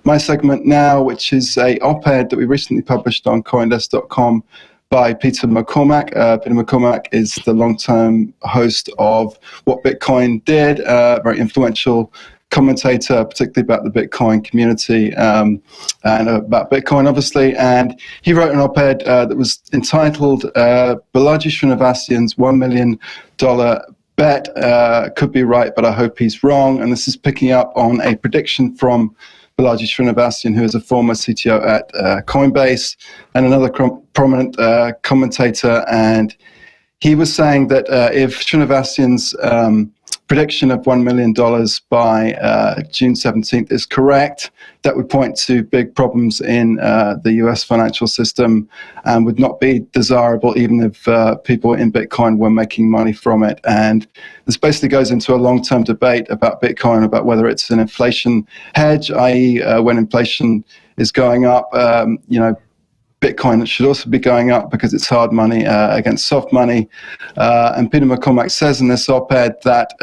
my segment now, which is a op-ed that we recently published on CoinDesk.com by Peter McCormack. Peter McCormack is the long-term host of What Bitcoin Did, very influential commentator, particularly about the Bitcoin community and about Bitcoin, obviously. And he wrote an op-ed that was entitled Balaji Srinivasan's $1 million bet could be right, but I hope he's wrong. And this is picking up on a prediction from Balaji Srinivasan, who is a former CTO at Coinbase and another prominent commentator. And he was saying that if Srinivasan's prediction of $1 million by June 17th is correct, that would point to big problems in the US financial system and would not be desirable even if people in Bitcoin were making money from it. And this basically goes into a long-term debate about Bitcoin, about whether it's an inflation hedge, i.e. When inflation is going up, Bitcoin should also be going up because it's hard money against soft money. And Peter McCormack says in this op-ed that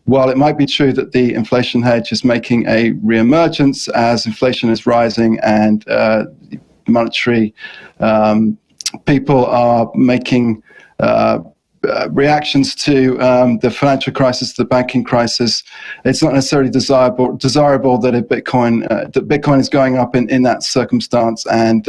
while it might be true that the inflation hedge is making a reemergence as inflation is rising and monetary people are making reactions to the financial crisis, the banking crisis, it's not necessarily desirable that Bitcoin is going up in that circumstance. And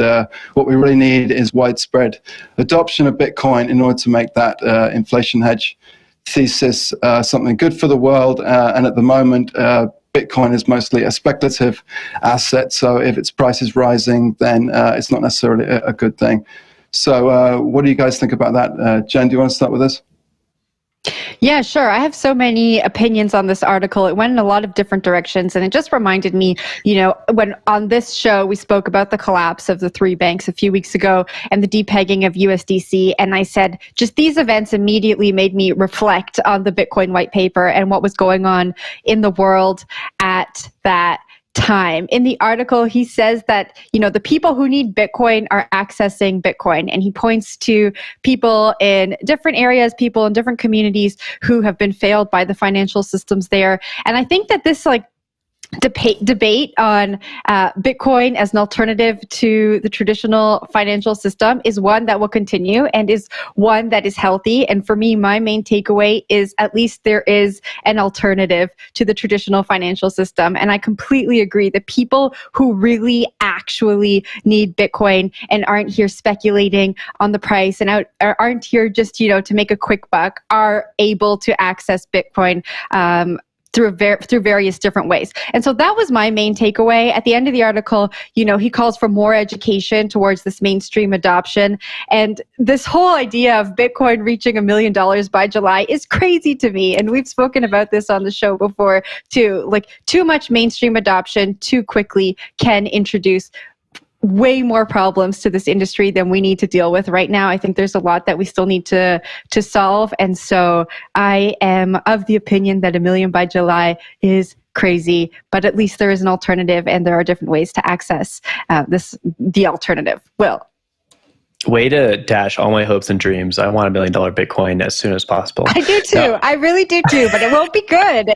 what we really need is widespread adoption of Bitcoin in order to make that inflation hedge thesis something good for the world. And at the moment, Bitcoin is mostly a speculative asset. So if its price is rising, then it's not necessarily a good thing. So what do you guys think about that? Jen, do you want to start with this? Yeah, sure. I have so many opinions on this article. It went in a lot of different directions, and it just reminded me, when on this show we spoke about the collapse of the three banks a few weeks ago and the depegging of USDC, and I said just these events immediately made me reflect on the Bitcoin white paper and what was going on in the world at that time. In the article, he says that, the people who need Bitcoin are accessing Bitcoin. And he points to people in different areas, people in different communities who have been failed by the financial systems there. And I think that this debate on Bitcoin as an alternative to the traditional financial system is one that will continue and is one that is healthy. And for me, my main takeaway is at least there is an alternative to the traditional financial system. And I completely agree that people who really actually need Bitcoin and aren't here speculating on the price and aren't here just, to make a quick buck are able to access Bitcoin through various different ways. And so that was my main takeaway. At the end of the article, he calls for more education towards this mainstream adoption. And this whole idea of Bitcoin reaching $1 million by July is crazy to me. And we've spoken about this on the show before too. Too much mainstream adoption too quickly can introduce way more problems to this industry than we need to deal with right now. I think there's a lot that we still need to solve. And so I am of the opinion that $1 million by July is crazy, but at least there is an alternative and there are different ways to access the alternative. Will. Way to dash all my hopes and dreams. I want $1 million Bitcoin as soon as possible. I do too. No. I really do too, but it won't be good.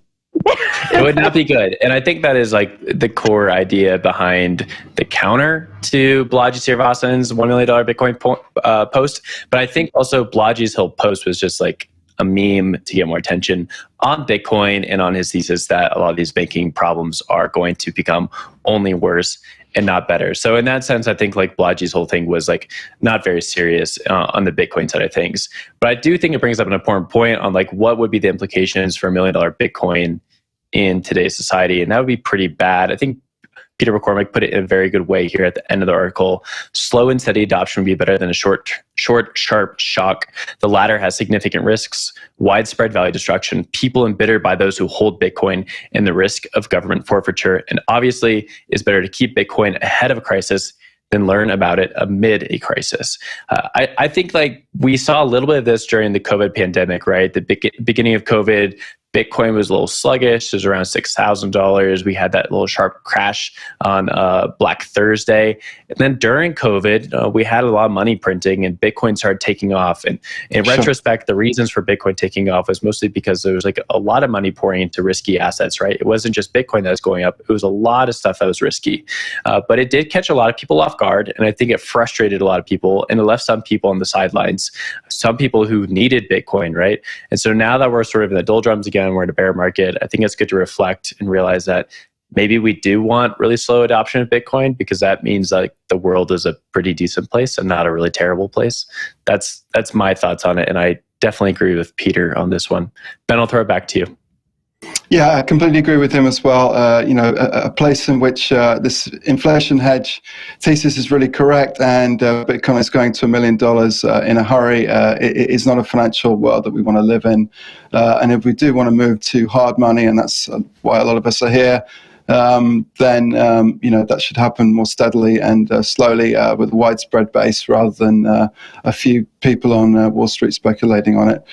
It would not be good. And I think that is the core idea behind the counter to Balaji Srinivasan's $1 million Bitcoin post. But I think also Balaji's whole post was just a meme to get more attention on Bitcoin and on his thesis that a lot of these banking problems are going to become only worse and not better. So in that sense, I think Balaji's whole thing was not very serious on the Bitcoin side of things. But I do think it brings up an important point on what would be the implications for $1 million Bitcoin in today's society. And that would be pretty bad. I think Peter McCormack put it in a very good way here at the end of the article. Slow and steady adoption would be better than a short, sharp shock. The latter has significant risks, widespread value destruction, people embittered by those who hold Bitcoin, and the risk of government forfeiture. And obviously, it's better to keep Bitcoin ahead of a crisis than learn about it amid a crisis. I think we saw a little bit of this during the COVID pandemic, right? The beginning of COVID, Bitcoin was a little sluggish. It was around $6,000. We had that little sharp crash on Black Thursday. And then during COVID, we had a lot of money printing and Bitcoin started taking off. And in retrospect, the reasons for Bitcoin taking off was mostly because there was like a lot of money pouring into risky assets, right? It wasn't just Bitcoin that was going up. It was a lot of stuff that was risky. But it did catch a lot of people off guard. And I think it frustrated a lot of people and it left some people on the sidelines, some people who needed Bitcoin, right? And so now that we're sort of in the doldrums again, we're in a bear market, I think it's good to reflect and realize that maybe we do want really slow adoption of Bitcoin because that means like the world is a pretty decent place and not a really terrible place. That's my thoughts on it. And I definitely agree with Peter on this one. Ben, I'll throw it back to you. Yeah, I completely agree with him as well. A place in which this inflation hedge thesis is really correct and Bitcoin is going to $1 million in a hurry. It is not a financial world that we want to live in. And if we do want to move to hard money, and that's why a lot of us are here, then that should happen more steadily and slowly with a widespread base rather than a few people on Wall Street speculating on it.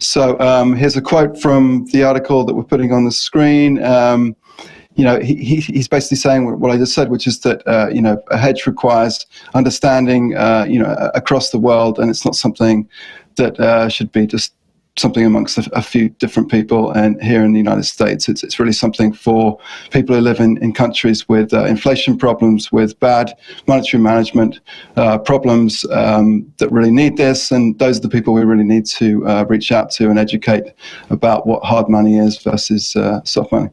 So here's a quote from the article that we're putting on the screen. He's basically saying what I just said, which is that a hedge requires understanding across the world, and it's not something that should be just something amongst a few different people. And here in the United States, it's really something for people who live in countries with inflation problems, with bad monetary management problems that really need this. And those are the people we really need to reach out to and educate about what hard money is versus soft money.